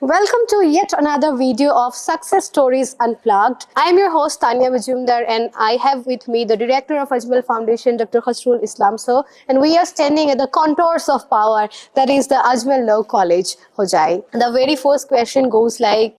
Welcome to yet another video of Success Stories Unplugged. I am your host Tanya Majumdar and I have with me the director of AjmalFoundation, Dr. Khasrul Islam sir, and we are standing at the contours of power, that is the Ajmal Law College, Hojai. The very first question goes like,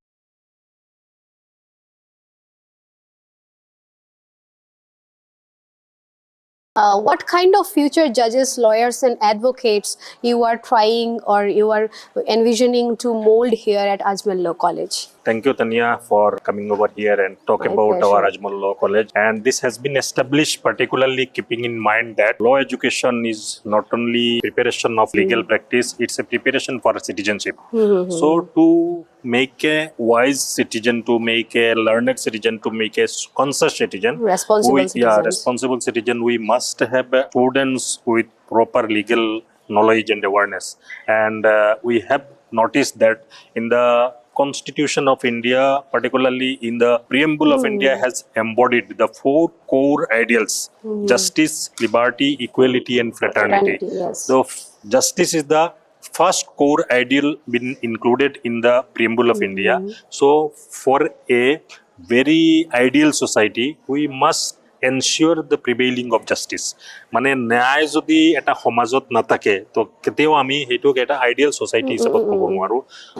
what kind of future judges, lawyers and advocates you are trying or you are envisioning to mold here at Ajmal Law College? Thank you, Tanya, for coming over here and talk My about pleasure. our Ajmal Law College. And this has been established particularly keeping in mind that law education is not only preparation of legal practice, it's a preparation for citizenship. So to make a wise citizen, to make a learned citizen, to make a conscious citizen, responsible citizen, we must have students with proper legal knowledge and awareness. And we have noticed that in the Constitution of India, particularly in the preamble of India, has embodied the four core ideals: justice, liberty, equality, and fraternity. Yes. So, justice is the first core ideal been included in the preamble of India. So, for a very ideal society, we must ensure the prevailing of justice. মানে ন্যায় যদি এটা সমাজত নাথাকে তো কেতিয়াও আমি সেইটোক এটা আইডিয়েল সোসাইটি হিচাপত ক'ব নোৱাৰো।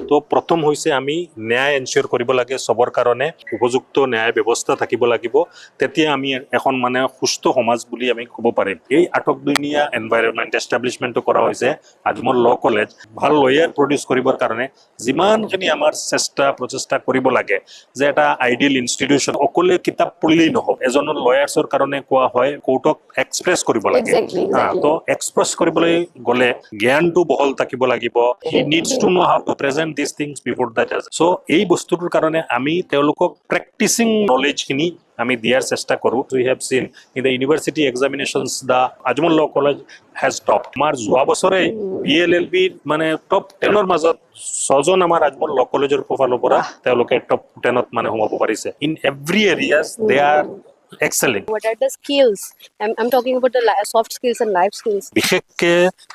তো প্ৰথম হৈছে আমি ন্যায় এনচিয়ৰ কৰিব লাগে, চবৰ কাৰণে উপযুক্ত ন্যায় ব্যৱস্থা থাকিব লাগিব, তেতিয়া আমি এখন মানে সুস্থ সমাজ বুলি আমি ক'ব পাৰিম। এই আটকদিনীয়া এনভাইৰনমেণ্ট এষ্টাব্লিছমেণ্টটো কৰা হৈছে আজমল ল কলেজ ভাল লয়াৰ প্ৰডিউচ কৰিবৰ কাৰণে যিমানখিনি আমাৰ প্ৰচেষ্টা কৰিব লাগে যে এটা আইডিয়েল ইনষ্টিটিউশ্যন অকলে কিতাপ পঢ়িলেই নহ'ব, এজনৰ লয়াৰ্ছৰ কাৰণে কোৱা হয় কোৰ্টক এক্সপ্ৰেছ কৰিব লাগে। তো এক্সপ্ৰেছ কৰিবলৈ গ'লে জ্ঞানটো বহল থাকিব লাগিব। He needs to know how to present this things before the জাজ। চ' এই বস্তুটোৰ কাৰণে আমি তেওঁলোকক প্ৰেক্টিচিং নলেজখিনি আমি দিয়াৰ চেষ্টা কৰোঁ। We have seen in the university examinations the Ajmal law college has top. আমাৰ যোৱা বছৰে BLLBৰ মানে টপ 10ৰ মাজত 6জন আমাৰ আজমল ল কলেজৰ ফালৰ পৰা তেওঁলোকে টপ 10ত মানে সোমাব পাৰিছে। In every areas they are excelling. What are the skills? I'm talking about the soft skills and life skills. বিশেষকে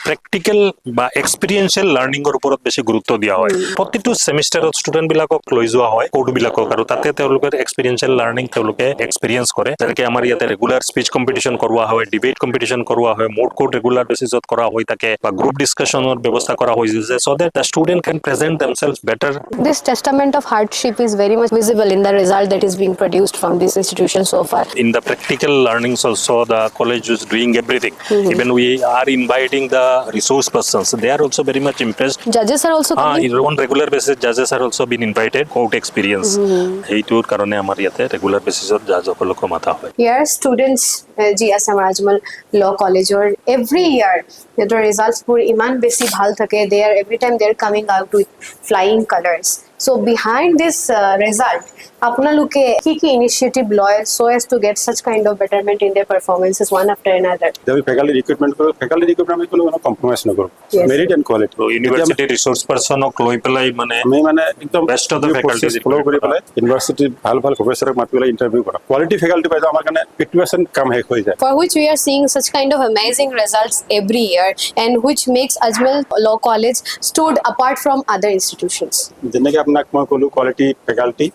প্ৰেক্টিকেল বা এক্সপিৰিয়েঞ্চিয়েল লাৰ্ণিঙৰ ওপৰত বেছি গুৰুত্ব দিয়া হয়। প্ৰতিটো সেমিষ্টাৰত ষ্টুডেণ্ট বিলাকক লৈ যোৱা হয় কোৰ্ট বিলাকক, আৰু তাতে তেওঁলোকৰ এক্সপিৰিয়েঞ্চিয়েল লাৰ্ণিং তেওঁলোকে এক্সপিৰিয়েঞ্চ কৰে। যেনেকে আমাৰ ইয়াতে ৰেগুলাৰ স্পীচ কম্পিটিশ্যন কৰোৱা হয়, ডিবেট কম্পিটিশ্যন কৰোৱা হয়, মোড কোৰ্ট ৰেগুলাৰ বেচিছত কৰা হৈ থাকে, বা গ্ৰুপ ডিছকাশ্যনৰ ব্যৱস্থা কৰা হৈছে so that the student can present themselves better. This testament of hardship is very much visible in the result that is being produced from this institution so far. In the practical learnings also, the college is doing everything. Even we are inviting the resource persons. They are also very much impressed. Judges are also coming? On regular basis, judges are also been invited. Court experience. Heitur karone amar yate regular basis of judge okoloko mata hoy. Here students Assam Ajmal Law College or every year the results pur iman besi bhal thake, they are every time they are coming out with flying colors. So behind this result, apnaloke ki initiative lawyers so as to get such kind of betterment in their performances one after another. There will faculty recruitment kolo compromise no koro. Merit and quality. So university resource person ok loi pelai mane ekdom best of the faculty follow kori pelai university bhal professor ok mati pelai interview kora. Quality faculty paisa amar kane 50% kam hek hoy jay. For which we are seeing such kind of amazing results every year, and which makes Ajmal Law College stood apart from other institutions. Jenne ke apnak moi kolu quality faculty.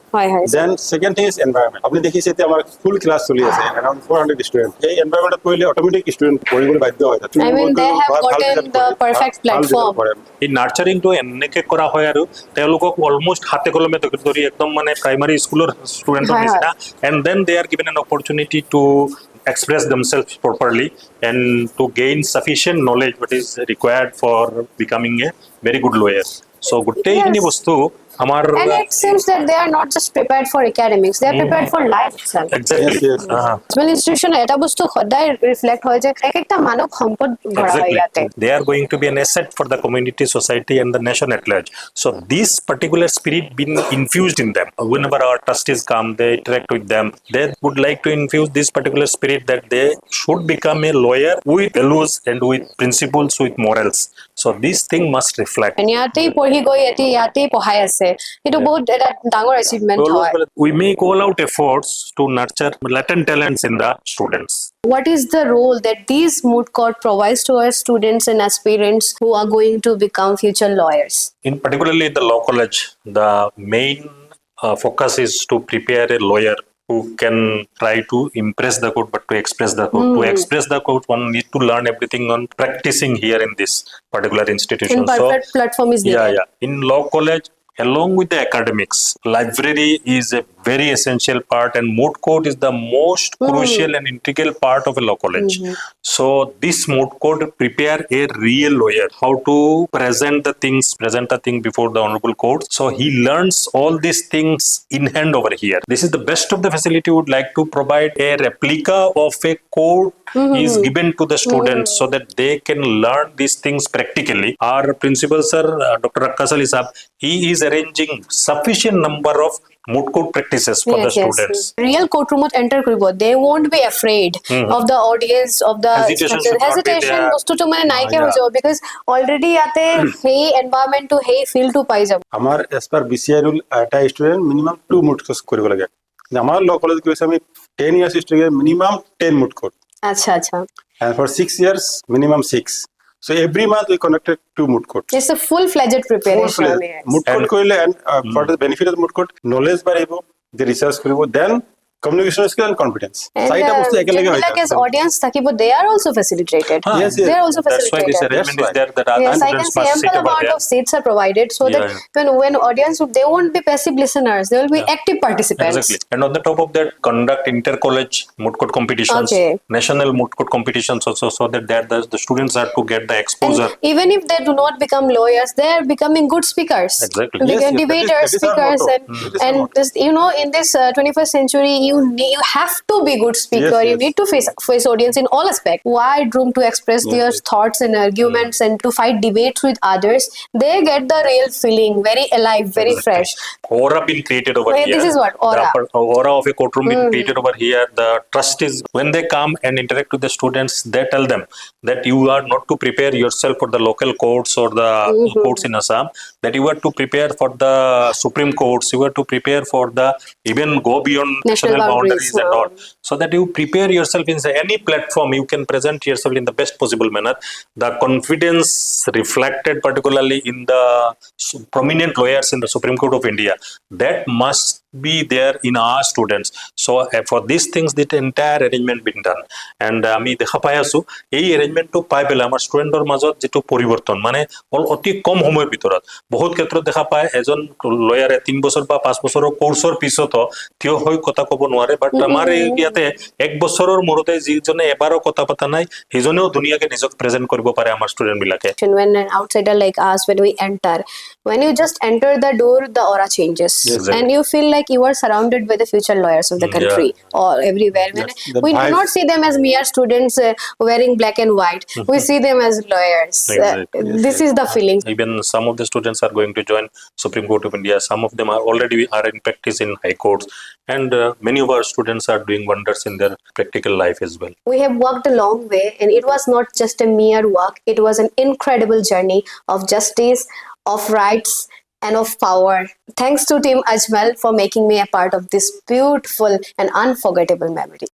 Then second thing is environment. Apni dekhise te amar full class choli ase around 400 students. Ei environment ot koile automatic student পঢ়িবলৈ বাধ্য হয়। I mean they have gotten the perfect platform. এই নাৰ্চাৰিংটো এনেকে কৰা হয় আৰু তেওঁলোকক almost হাতে কলমে ধৰি একদম মানে প্ৰাইমাৰী স্কুলৰ ষ্টুডেণ্টৰ নিচিনা, and then they are given an opportunity to express themselves properly and to gain sufficient knowledge what is required for becoming a very good lawyer. So গোটেইখিনি বস্তু আমাৰ and it seems that they are not just prepared for academics, they are prepared for life itself. Exactly. Yes. Ajmal institution eta bostu khoday reflect hoy je ek ekta manav sampad gora hoy jate. They are going to be an asset for the community, society and the nation at large. So this particular spirit been infused in them. Whenever our trustees come, they interact with them, they would like to infuse this particular spirit that they should become a lawyer with values and with principles, with morals. So this thing must reflect. And yate porhi goi yate pohai ase, etu bahut eta dangor achievement hoy. We make all out efforts to nurture latent talents in the students. What is the role that these moot court provides to our students and aspirants who are going to become future lawyers? In particularly in the law college, the main focus is to prepare a lawyer who can try to impress the court, but to express the court. To express the court, one need to learn everything on practicing here in this particular institution. And perfect platform is needed. Yeah. In law college, along with the academics, library is a very essential part, and moot court is the most crucial and integral part of a law college. So this moot court prepare a real lawyer how to present the thing before the honorable court. So he learns all these things in hand over here. This is the best of the facility. Would like to provide a replica of a court is given to the students so that they can learn these things practically. Our principal sir, Dr. Rakkas Ali Saab, he is arranging sufficient number of moot court practices for the students. Real courtroom enter koribo. They won't be afraid of the audience, of the hesitation. Bostu to mane naike hoy jabo because already ate hey environment to hey feel to pai jabo. Amar as per BCI rule, ata student minimum 2 moot courts koribo lage. Amar law college ke ami 10 years student minimum 10 moot court. Acha. And for 6 years minimum 6. So every month we conducted 2 moot courts. It's a full-fledged preparation. Moot court koile and for the benefit of the moot court, knowledge baribo, the research koribo, then communication skill and confidence. And as audience thakibo, they are also facilitated. Yes. They are also That's facilitated. why this arrangement is there. That Yes, I can see ample amount of seats are provided so that when audience, they won't be passive listeners. They will be active participants. Exactly. And on the top of that, conduct inter-college moot court competitions, national moot court competitions also, so that the students are to get the exposure. And even if they do not become lawyers, they are becoming good speakers. Exactly. Debaters, speakers, and just, in this 21st century, you have to be good speaker. You need to face audience in all aspects. Wide room to express their thoughts and arguments and to fight debates with others. They get the real feeling, very alive, very fresh. Aura been created over here. This is what aura. The aura of a courtroom been created over here. The trust is when they come and interact with the students, they tell them that you are not to prepare yourself for the local courts or the courts in Assam. That you are to prepare for the Supreme Courts. You are to prepare for the even go beyond national boundaries and all, so that you prepare yourself in any platform, you can present yourself in the best possible manner. The confidence reflected particularly in the prominent lawyers in the Supreme Court of India, that must be there in our students. So for these things, the entire arrangement been done, and আমি দেখা পাই আছো এই এৰেঞ্জমেন্টটো পাই পেলাই আমাৰ ষ্টুডেন্টৰ মাজত যেটো পৰিৱৰ্তন মানে অতি কম সময়ৰ ভিতৰত বহুত ক্ষেত্ৰত দেখা পায় এজন লয়াৰে 3 বছৰ বা 5 বছৰৰ কোৰ্সৰ পিছত থিয় হৈ কথা ক'ব নোৱাৰে, বাট আমাৰ ইয়াতে 1 বছৰৰ মূৰতে যিজনে এবাৰো কথা পতা নাই হিজনেও দুনিয়াকে নিজক প্ৰেজেন্ট কৰিব পাৰে আমাৰ ষ্টুডেন্ট বিলাকে. When an outsider like us, when you just enter the door, the aura changes. And you feel like you are surrounded by the future lawyers of the country or everywhere. We do not see them as mere students wearing black and white. We see them as lawyers. This is the feeling. Even some of the students are going to join Supreme Court of India. Some of them are already in practice in high courts, and many of our students are doing wonders in their practical life as well. We have walked a long way, and it was not just a mere walk. It was an incredible journey of justice, of rights, and of power. Thanks to Team Ajmal for making me a part of this beautiful and unforgettable memory.